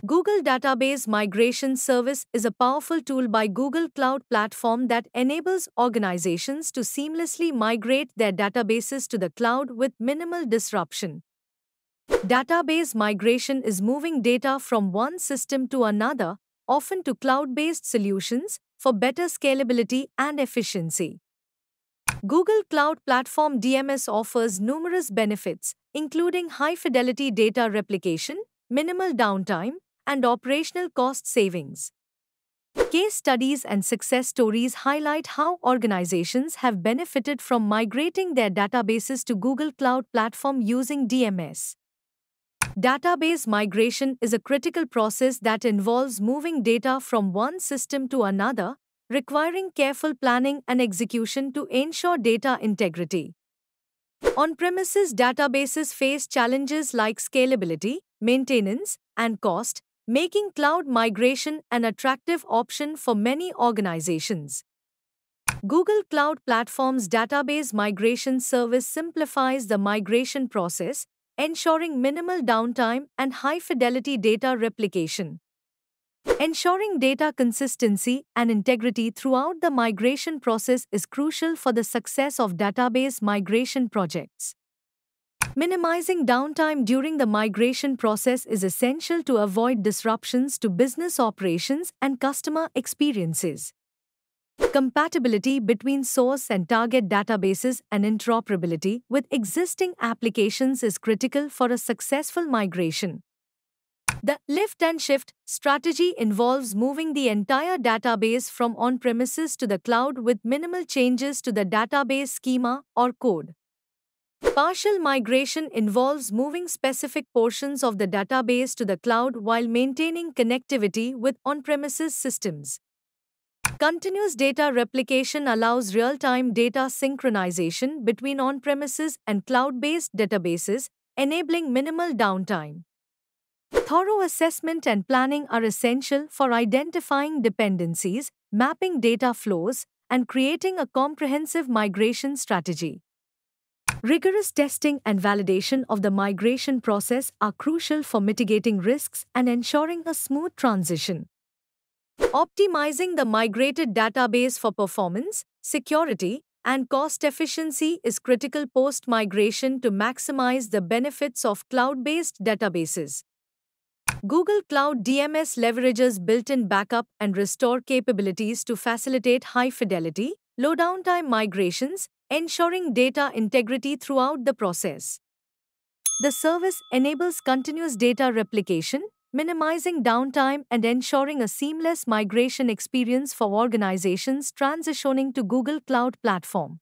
Google Database Migration Service is a powerful tool by Google Cloud Platform that enables organizations to seamlessly migrate their databases to the cloud with minimal disruption. Database migration is moving data from one system to another, often to cloud-based solutions, for better scalability and efficiency. Google Cloud Platform DMS offers numerous benefits, including high-fidelity data replication, minimal downtime, and operational cost savings. Case studies and success stories highlight how organizations have benefited from migrating their databases to Google Cloud Platform using DMS. Database migration is a critical process that involves moving data from one system to another, requiring careful planning and execution to ensure data integrity. On-premises databases face challenges like scalability, maintenance, and cost, making cloud migration an attractive option for many organizations. Google Cloud Platform's database migration service simplifies the migration process, ensuring minimal downtime and high-fidelity data replication. Ensuring data consistency and integrity throughout the migration process is crucial for the success of database migration projects. Minimizing downtime during the migration process is essential to avoid disruptions to business operations and customer experiences. Compatibility between source and target databases and interoperability with existing applications is critical for a successful migration. The lift and shift strategy involves moving the entire database from on-premises to the cloud with minimal changes to the database schema or code. Partial migration involves moving specific portions of the database to the cloud while maintaining connectivity with on-premises systems. Continuous data replication allows real-time data synchronization between on-premises and cloud-based databases, enabling minimal downtime. Thorough assessment and planning are essential for identifying dependencies, mapping data flows, and creating a comprehensive migration strategy. Rigorous testing and validation of the migration process are crucial for mitigating risks and ensuring a smooth transition. Optimizing the migrated database for performance, security, and cost efficiency is critical post-migration to maximize the benefits of cloud-based databases. Google Cloud DMS leverages built-in backup and restore capabilities to facilitate high-fidelity, low-downtime migrations, ensuring data integrity throughout the process. The service enables continuous data replication, minimizing downtime and ensuring a seamless migration experience for organizations transitioning to Google Cloud Platform.